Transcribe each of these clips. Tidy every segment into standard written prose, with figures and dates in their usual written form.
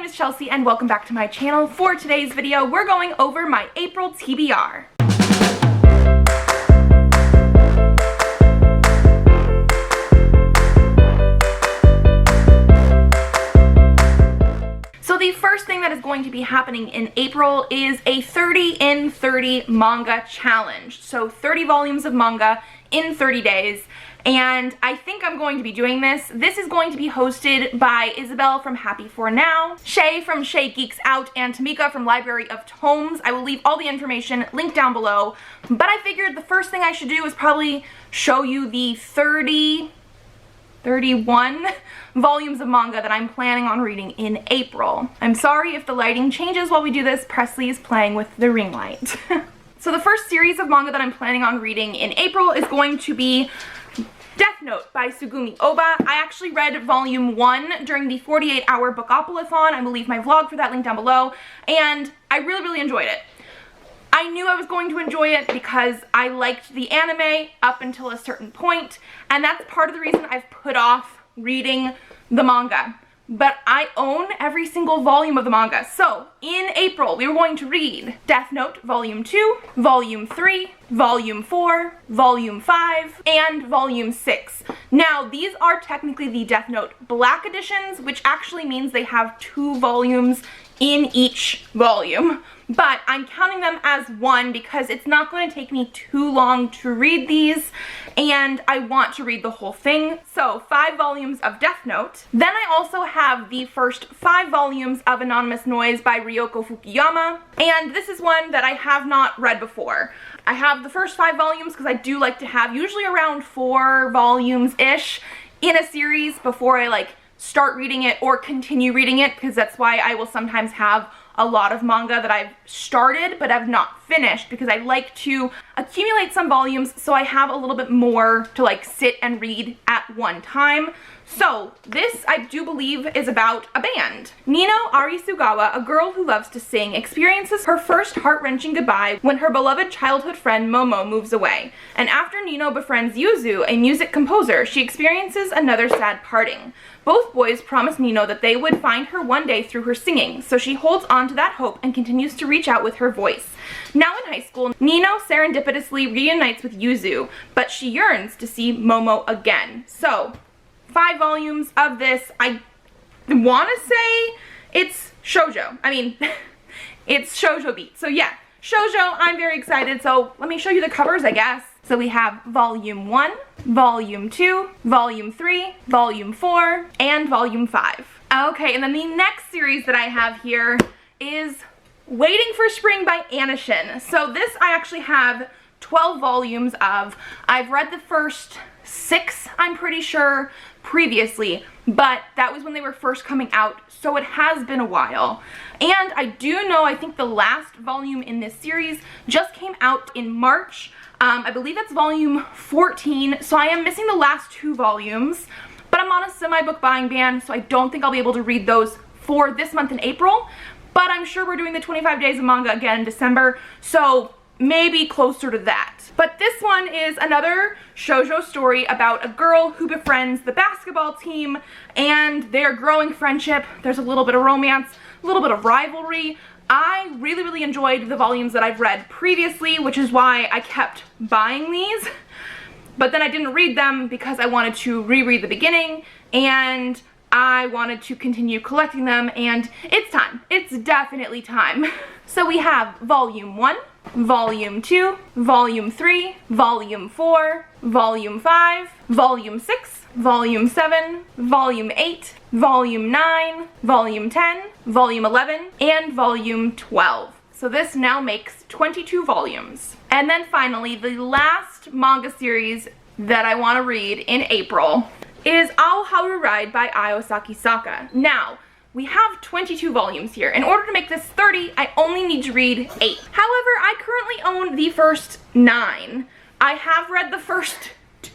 is Chelsea and welcome back to my channel. For today's video, we're going over my April TBR. So the first thing that is going to be happening in April is a 30 in 30 manga challenge. So 30 volumes of manga in 30 days. And I think I'm going to be doing this. This is going to be hosted by Isabel from Happy For Now, Shay from Shay Geeks Out, and Tamika from Library of Tomes. I will leave all the information linked down below. But I figured the first thing I should do is probably show you the 31 volumes of manga that I'm planning on reading in April. I'm sorry if the lighting changes while we do this. Presley is playing with the ring light. So the first series of manga that I'm planning on reading in April is going to be Death Note by Tsugumi Oba. I actually read volume 1 during the 48-hour Bookathon. I will leave my vlog for that link down below, and I really enjoyed it. I knew I was going to enjoy it because I liked the anime up until a certain point, and that's part of the reason I've put off reading the manga. But I own every single volume of the manga. So in April, we were going to read Death Note Volume 2, Volume 3, Volume 4, Volume 5, and Volume 6. Now, these are technically the Death Note Black editions, which actually means they have 2 volumes in each volume. But I'm counting them as one because it's not going to take me too long to read these, and I want to read the whole thing. So 5 volumes of Death Note. Then I also have the first 5 volumes of Anonymous Noise by Ryoko Fukuyama, and this is one that I have not read before. I have the first 5 volumes because I do like to have usually around 4 volumes-ish in a series before I start reading it or continue reading it, because that's why I will sometimes have a lot of manga that I've started but have not finished, because I like to accumulate some volumes so I have a little bit more to sit and read at one time. So this, I do believe, is about a band. Nino Arisugawa, a girl who loves to sing, experiences her first heart-wrenching goodbye when her beloved childhood friend Momo moves away. And after Nino befriends Yuzu, a music composer, she experiences another sad parting. Both boys promise Nino that they would find her one day through her singing, so she holds on to that hope and continues to reach out with her voice. Now in high school, Nino serendipitously reunites with Yuzu, but she yearns to see Momo again. So 5 volumes of this. I want to say it's shoujo. I mean, it's shoujo beat. So yeah, shoujo, I'm very excited. So let me show you the covers, I guess. So we have volume 1, volume 2, volume 3, volume 4, and volume 5. Okay, and then the next series that I have here is Waiting for Spring by Anishin. So this I actually have 12 volumes of. I've read the first 6, I'm pretty sure, previously, but that was when they were first coming out, so it has been a while. And I do know, I think the last volume in this series just came out in March. I believe that's volume 14, so I am missing the last 2 volumes, but I'm on a semi-book buying ban, so I don't think I'll be able to read those for this month in April, but I'm sure we're doing the 25 days of manga again in December, so maybe closer to that. But this one is another shoujo story about a girl who befriends the basketball team and their growing friendship. There's a little bit of romance, a little bit of rivalry. I really enjoyed the volumes that I've read previously, which is why I kept buying these. But then I didn't read them because I wanted to reread the beginning, and I wanted to continue collecting them, and it's time. It's definitely time. So we have volume 1, volume 2, volume 3, volume 4, volume 5, volume 6, volume 7, volume 8, volume 9, volume 10, volume 11, and volume 12. So this now makes 22 volumes. And then finally, the last manga series that I want to read in April is Haru Ride by Io Sakisaka. Now, we have 22 volumes here. In order to make this 30, I only need to read 8. However, I currently own the first 9. I have read the first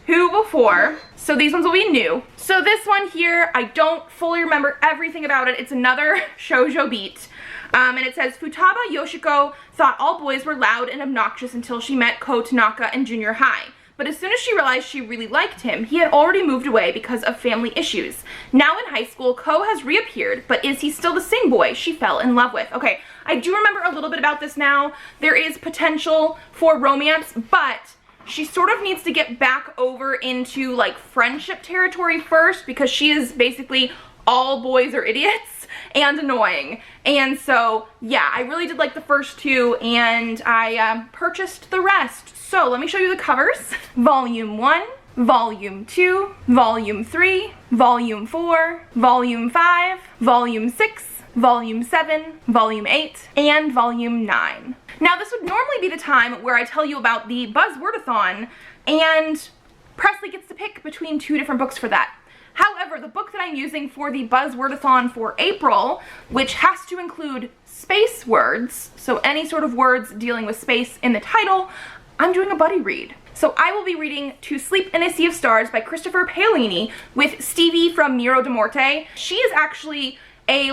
2 before, so these ones will be new. So this one here, I don't fully remember everything about it. It's another shoujo beat. And it says, Futaba Yoshiko thought all boys were loud and obnoxious until she met Ko Tanaka in junior high. but as soon as she realized she really liked him, he had already moved away because of family issues. Now in high school, Ko has reappeared, but is he still the same boy she fell in love with? Okay, I do remember a little bit about this now. There is potential for romance, but she sort of needs to get back over into like friendship territory first, because she is basically all boys are idiots and annoying. And so yeah, I really did like the first two, and I purchased the rest. So let me show you the covers. Volume 1, Volume 2, Volume 3, Volume 4, Volume 5, Volume 6, Volume 7, Volume 8, and Volume 9. Now this would normally be the time where I tell you about the Buzzwordathon, and Presley gets to pick between 2 different books for that. However, the book that I'm using for the Buzzwordathon for April, which has to include space words, so any sort of words dealing with space in the title, I'm doing a buddy read. So I will be reading To Sleep in a Sea of Stars by Christopher Paolini with Stevie from Miro de Morte. She is actually a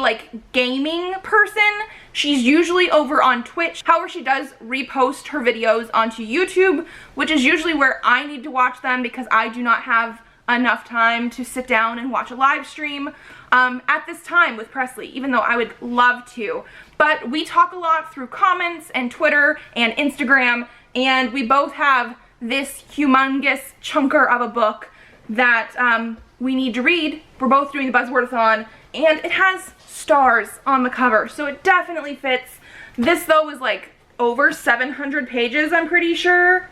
gaming person. She's usually over on Twitch. However, she does repost her videos onto YouTube, which is usually where I need to watch them because I do not have enough time to sit down and watch a live stream at this time with Presley, even though I would love to. But we talk a lot through comments and Twitter and Instagram, and we both have this humongous chunker of a book that we need to read. We're both doing the Buzzwordathon, and it has stars on the cover, so it definitely fits. This though is like over 700 pages, I'm pretty sure.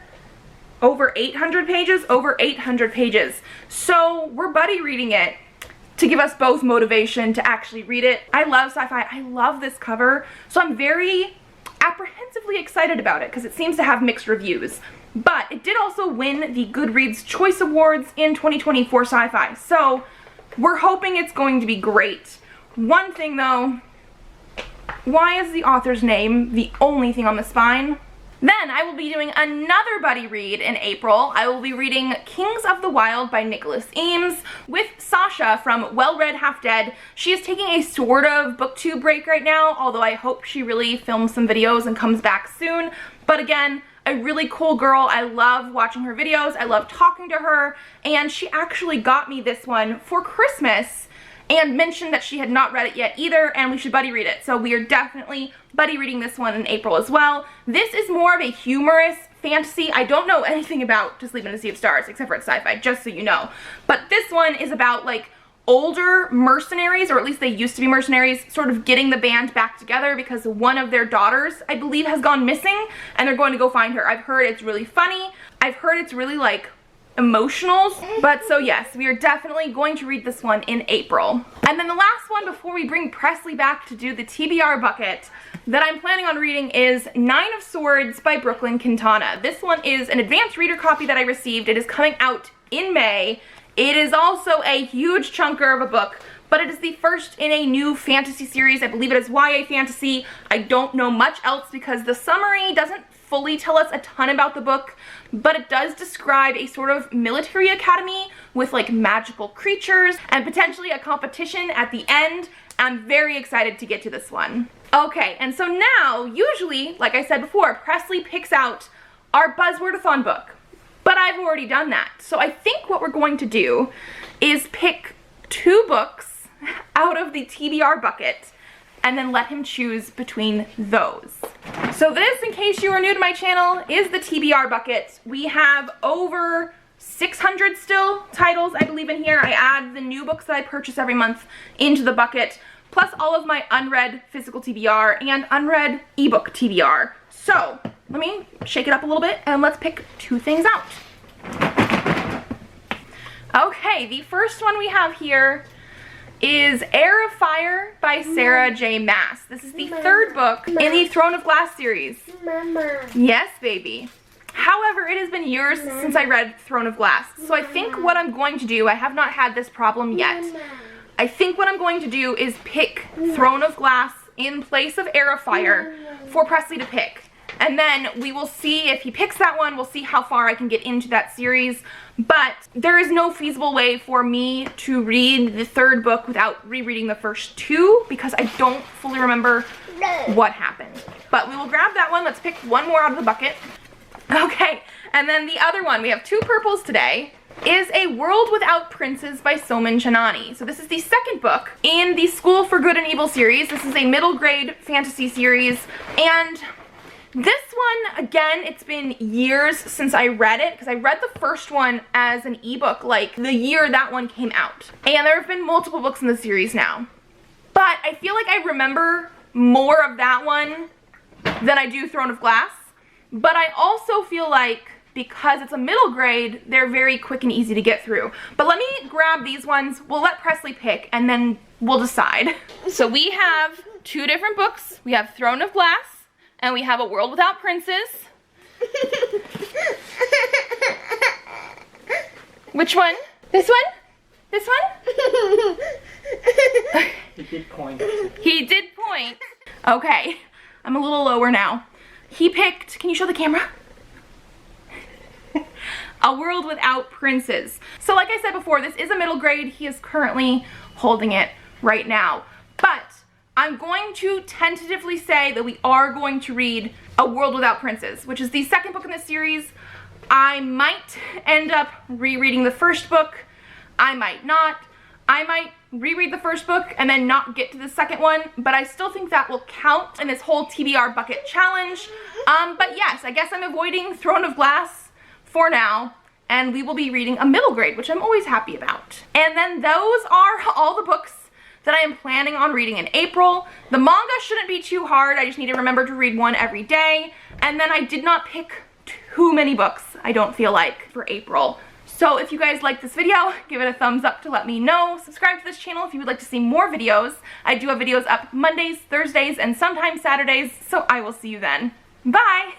Over 800 pages? Over 800 pages. So we're buddy reading it to give us both motivation to actually read it. I love sci-fi. I love this cover. So I'm very apprehensively excited about it because it seems to have mixed reviews. But it did also win the Goodreads Choice Awards in 2020 for sci-fi. So we're hoping it's going to be great. One thing though, why is the author's name the only thing on the spine? Then I will be doing another buddy read in April. I will be reading Kings of the Wyld by Nicholas Eames with Sasha from Well Read Half Dead. She is taking a sort of booktube break right now, although I hope she really films some videos and comes back soon. But again, a really cool girl. I love watching her videos. I love talking to her, and she actually got me this one for Christmas and mentioned that she had not read it yet either, and we should buddy read it. So we are definitely buddy reading this one in April as well. This is more of a humorous fantasy. I don't know anything about To Sleep in a Sea of Stars except for it's sci-fi, just so you know. But this one is about like older mercenaries, or at least they used to be mercenaries, sort of getting the band back together because one of their daughters, I believe, has gone missing, and they're going to go find her. I've heard it's really funny. I've heard it's really like emotional, but so yes, we are definitely going to read this one in April. And then the last one before we bring Presley back to do the TBR bucket that I'm planning on reading is Nine of Swords by Brooklyn Quintana. This one is an advanced reader copy that I received. It is coming out in May. It is also a huge chunker of a book, but it is the first in a new fantasy series. I believe it is YA fantasy. I don't know much else because the summary doesn't fully tell us a ton about the book, but it does describe a sort of military academy with like magical creatures and potentially a competition at the end. I'm very excited to get to this one. Okay, and so now, usually, like I said before, Presley picks out our Buzzwordathon book, but I've already done that. So I think what we're going to do is pick 2 books out of the TBR bucket and then let him choose between those. So this, in case you are new to my channel, is the TBR bucket. We have over 600 still titles, I believe, in here. I add the new books that I purchase every month into the bucket, plus all of my unread physical TBR and unread ebook TBR. So let me shake it up a little bit and let's pick 2 things out. Okay, the first one we have here is Heir of Fire by Sarah J. Maas. This is the 3rd book in the Throne of Glass series. Mama. Yes, baby. However, it has been years since I read Throne of Glass. So I think what I'm going to do, I have not had this problem yet. I think what I'm going to do is pick Throne of Glass in place of Heir of Fire for Presley to pick. And then we will see if he picks that one. We'll see how far I can get into that series. But there is no feasible way for me to read the 3rd book without rereading the first 2 because I don't fully remember what happened. But we will grab that one. Let's pick one more out of the bucket. Okay, And then the other one, we have 2 purples today, is A World Without Princes by Soman Chanani. So this is the second book in the School for Good and Evil series. This is a middle grade fantasy series, and this one, again, it's been years since I read it, because I read the first one as an ebook like the year that one came out. And there have been multiple books in the series now. But I feel like I remember more of that one than I do Throne of Glass. But I also feel like because it's a middle grade, they're very quick and easy to get through. But let me grab these ones. We'll let Presley pick and then we'll decide. So we have 2 different books. We have Throne of Glass and we have A World Without Princes. Which one? This one? This one? He did point. He did point. Okay, I'm a little lower now. He picked, can you show the camera? A World Without Princes. So like I said before, this is a middle grade. He is currently holding it right now. But I'm going to tentatively say that we are going to read A World Without Princes, which is the second book in the series. I might end up rereading the first book. I might not. I might reread the first book and then not get to the second one, but I still think that will count in this whole TBR Bucket challenge. But yes, I guess I'm avoiding Throne of Glass for now, and we will be reading a middle grade, which I'm always happy about. And then those are all the books that I am planning on reading in April. The manga shouldn't be too hard. I just need to remember to read one every day. And then I did not pick too many books, I don't feel like, for April. So if you guys like this video, give it a thumbs up to let me know. Subscribe to this channel if you would like to see more videos. I do have videos up Mondays, Thursdays, and sometimes Saturdays, so I will see you then. Bye!